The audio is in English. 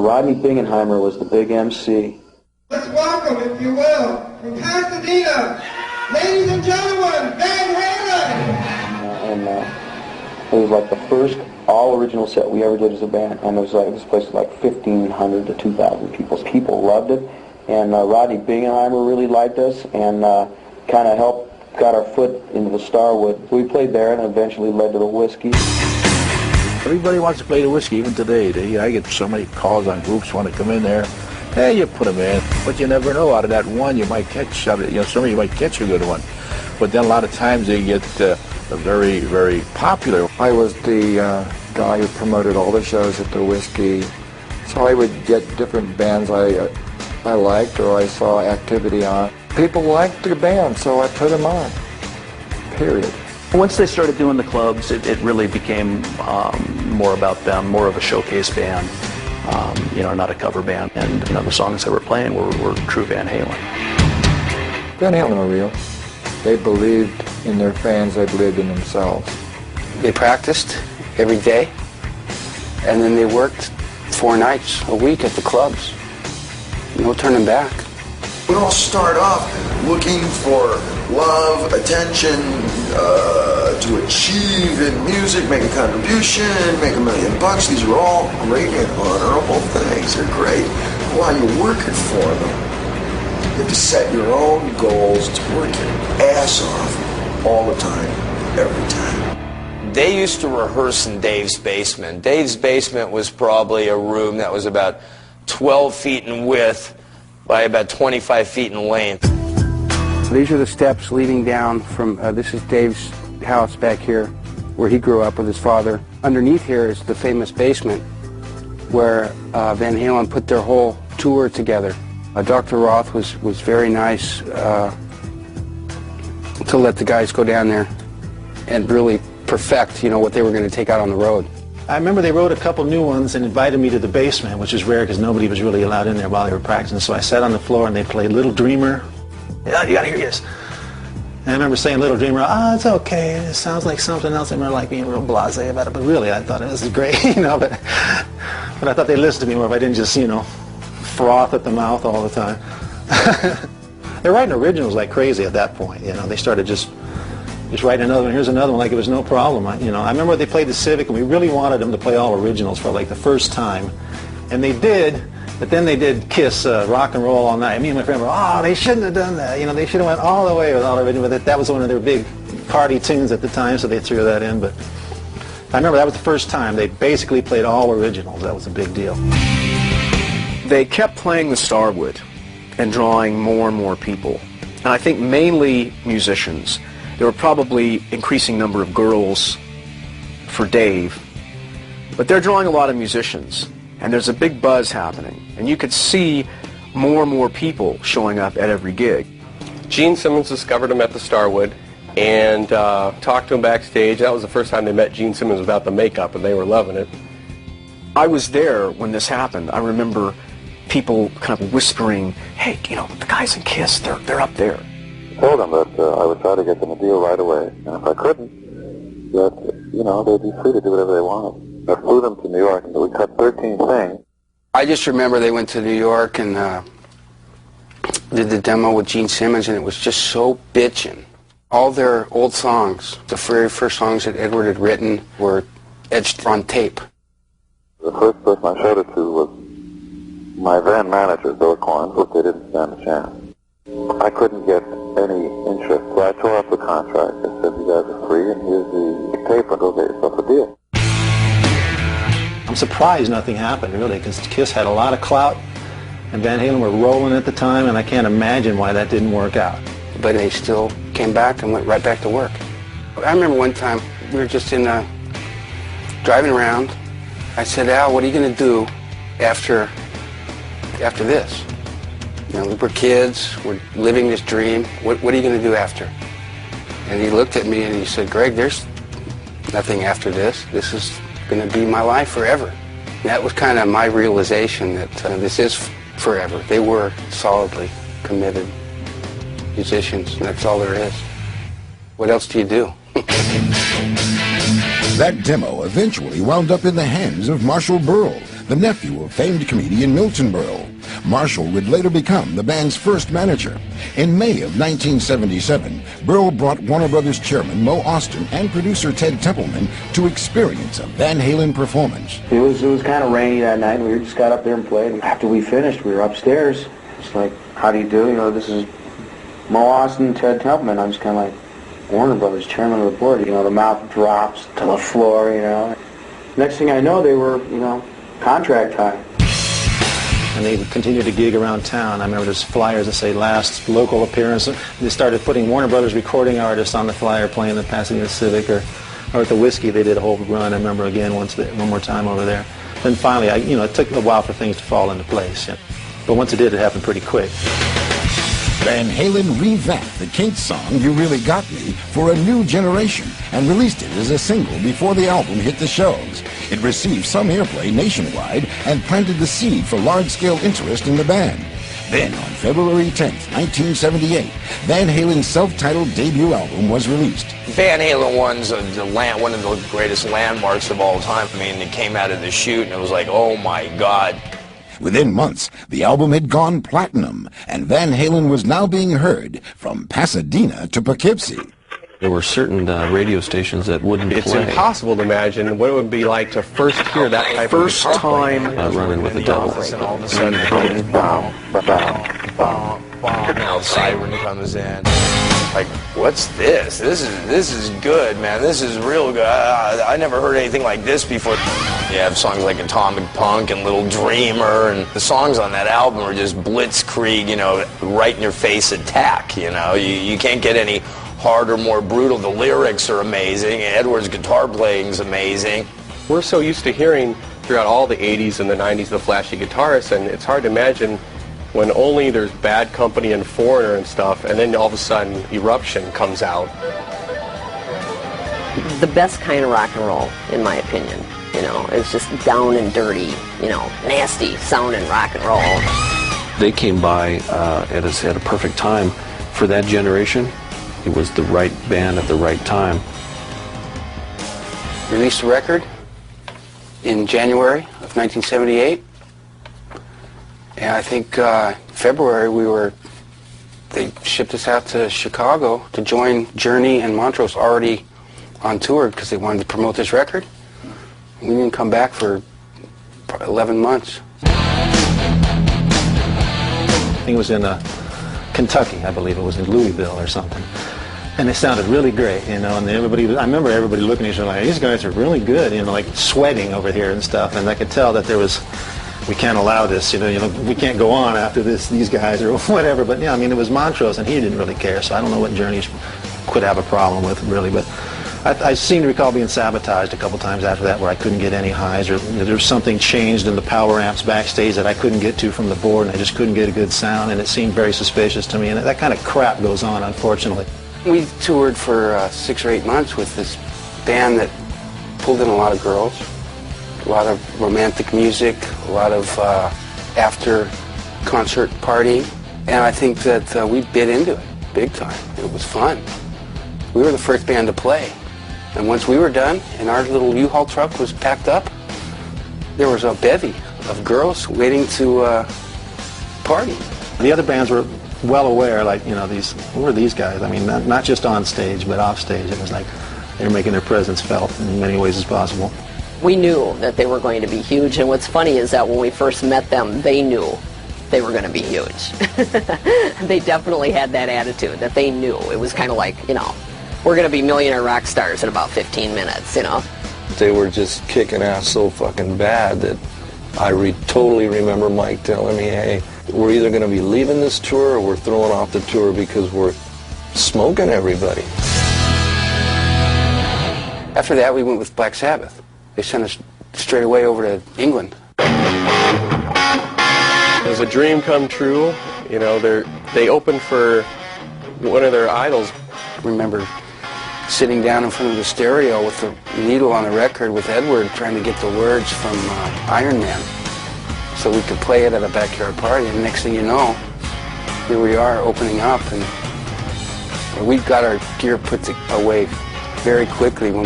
Rodney Bingenheimer was the big MC. Let's welcome, if you will, from Pasadena, ladies and gentlemen, Van Halen! It was like the first all-original set we ever did as a band, and it was like, this place was like 1,500 to 2,000 people. People loved it, and Rodney Bingenheimer really liked us, and kind of got our foot into the Starwood. We played there, and eventually led to the Whiskey. Everybody wants to play the Whiskey, even today. I get so many calls on groups want to come in there. Hey, you put them in, but you never know. Out of that one, you might catch, somebody might catch a good one. But then a lot of times they get very, very popular. I was the guy who promoted all the shows at the Whiskey, so I would get different bands I liked or I saw activity on. People liked the band, so I put them on, period. Once they started doing the clubs, it really became more about them, more of a showcase band, not a cover band. And the songs they were playing were true Van Halen. Van Halen were real. They believed in their fans, they believed in themselves. They practiced every day, and then they worked 4 nights a week at the clubs. No turning back. We all start off looking for love, attention, to achieve in music, make a contribution, make $1 million. These are all great and honorable things. They're great. While you're working for them, you have to set your own goals to work your ass off all the time, every time. They used to rehearse in Dave's basement. Dave's basement was probably a room that was about 12 feet in width by about 25 feet in length. These are the steps leading down from, this is Dave's house back here, where he grew up with his father. Underneath here is the famous basement where Van Halen put their whole tour together. Dr. Roth was very nice to let the guys go down there and really perfect, what they were going to take out on the road. I remember they wrote a couple new ones and invited me to the basement, which is rare because nobody was really allowed in there while they were practicing. So I sat on the floor and they played Little Dreamer. Yeah, you gotta hear this. And I remember saying Little Dreamer, it's okay, it sounds like something else. I remember like being real blasé about it, but really I thought this is great, but I thought they'd listen to me more if I didn't just, froth at the mouth all the time. They're writing originals like crazy at that point, They started just writing another one, here's another one, like it was no problem. I remember they played the Civic, and we really wanted them to play all originals for like the first time. And they did, but then they did Kiss, Rock and Roll All Night. Me and my friend were, they shouldn't have done that. They should have went all the way with all original. But that was one of their big party tunes at the time, so they threw that in. But I remember that was the first time they basically played all originals. That was a big deal. They kept playing the Starwood and drawing more and more people. And I think mainly musicians. There were probably increasing number of girls for Dave, but they're drawing a lot of musicians, and there's a big buzz happening, and you could see more and more people showing up at every gig. Gene Simmons discovered him at the Starwood and talked to him backstage. That was the first time they met Gene Simmons without the makeup, and they were loving it. I was there when this happened. I remember people kind of whispering, hey, the guys in Kiss, they're up there. I told them that I would try to get them a deal right away, and if I couldn't, that, they'd be free to do whatever they wanted. I flew them to New York, and we cut 13 things. I just remember they went to New York and did the demo with Gene Simmons, and it was just so bitchin'. All their old songs, the very first songs that Edward had written, were etched on tape. The first person I showed it to was my then manager, Bill Corns, but they didn't stand a chance. I couldn't get any interest, so I tore up the contract. I said, you guys are free, and here's the paper, go get yourself a deal. I'm surprised nothing happened, really, because Kiss had a lot of clout, and Van Halen were rolling at the time, and I can't imagine why that didn't work out. But they still came back and went right back to work. I remember one time, we were just driving around. I said, Al, what are you going to do after this? We're kids, we're living this dream. What are you going to do after? And he looked at me and he said, Greg, there's nothing after this. This is going to be my life forever. And that was kind of my realization that this is forever. They were solidly committed musicians, and that's all there is. What else do you do? That demo eventually wound up in the hands of Marshall Burl, the nephew of famed comedian Milton Berle. Marshall would later become the band's first manager. In May of 1977, Berle brought Warner Brothers chairman Mo Austin and producer Ted Templeman to experience a Van Halen performance. It was kind of rainy that night. We just got up there and played. After we finished, we were upstairs. It's like, how do you do? You know, this is Mo Austin, Ted Templeman. I'm just kind of like, Warner Brothers chairman of the board. You know, the mouth drops to the floor, you know. Next thing I know, they were, you know, contract time. And they continued to gig around town. I remember there's flyers that say last local appearance. They started putting Warner Brothers recording artists on the flyer playing the Pasadena Civic or at the Whiskey. They did a whole run. I remember again one more time over there. Then finally, it took a while for things to fall into place. Yeah. But once it did, it happened pretty quick. Van Halen revamped the Kinks song You Really Got Me for a new generation and released it as a single before the album hit the shelves. It received some airplay nationwide and planted the seed for large-scale interest in the band. Then, on February 10th, 1978, Van Halen's self-titled debut album was released. Van Halen one's one of the greatest landmarks of all time. I mean, it came out of the chute and it was like, oh my God. Within months, the album had gone platinum, and Van Halen was now being heard from Pasadena to Poughkeepsie. There were certain radio stations that wouldn't It's play. impossible to imagine what it would be like to first hear that type First of guitar time running with the devil. And all of a sudden, now the siren comes in. Like, what's this? This is good, man. This is real good. I never heard anything like this before. You have songs like Atomic Punk and Little Dreamer, and the songs on that album are just blitzkrieg, you know, right in your face attack, you know. You can't get any harder, more brutal. The lyrics are amazing. Edward's guitar playing's amazing. We're so used to hearing throughout all the 80s and the 90s the flashy guitarists, and it's hard to imagine when only there's Bad Company and Foreigner and stuff, and then all of a sudden Eruption comes out. The best kind of rock and roll, in my opinion, you know, it's just down and dirty, you know, nasty sounding rock and roll. They came by at a perfect time for that generation. It was the right band at the right time. Released a record in January of 1978. And I think February they shipped us out to Chicago to join Journey and Montrose already on tour because they wanted to promote this record. We didn't come back for 11 months. I think it was in Kentucky, I believe it was in Louisville or something. And it sounded really great, you know, and I remember everybody looking at each other like, these guys are really good, you know, like sweating over here and stuff, and I could tell that we can't allow this, you know, we can't go on after these guys or whatever, but yeah, I mean, it was Montrose and he didn't really care, so I don't know what Journey could have a problem with, really, but I seem to recall being sabotaged a couple times after that where I couldn't get any highs, or there was something changed in the power amps backstage that I couldn't get to from the board, and I just couldn't get a good sound, and it seemed very suspicious to me, and that kind of crap goes on, unfortunately. We toured for 6 or 8 months with this band that pulled in a lot of girls, a lot of romantic music, a lot of after-concert partying, and I think that we bit into it big time. It was fun. We were the first band to play. And once we were done and our little U-Haul truck was packed up, there was a bevy of girls waiting to party. The other bands were well aware, like, you know, who are these guys? I mean, not just on stage, but off stage. It was like they were making their presence felt in many ways as possible. We knew that they were going to be huge, and what's funny is that when we first met them, they knew they were going to be huge. They definitely had that attitude, that they knew. It was kind of like, you know, we're going to be millionaire rock stars in about 15 minutes, you know. They were just kicking ass so fucking bad that I totally remember Mike telling me, hey, we're either going to be leaving this tour or we're throwing off the tour because we're smoking everybody. After that, we went with Black Sabbath. They sent us straight away over to England. It was a dream come true. You know, they opened for one of their idols. I remember sitting down in front of the stereo with the needle on the record with Edward trying to get the words from Iron Man so we could play it at a backyard party. And next thing you know, here we are opening up, and we got our gear put away very quickly when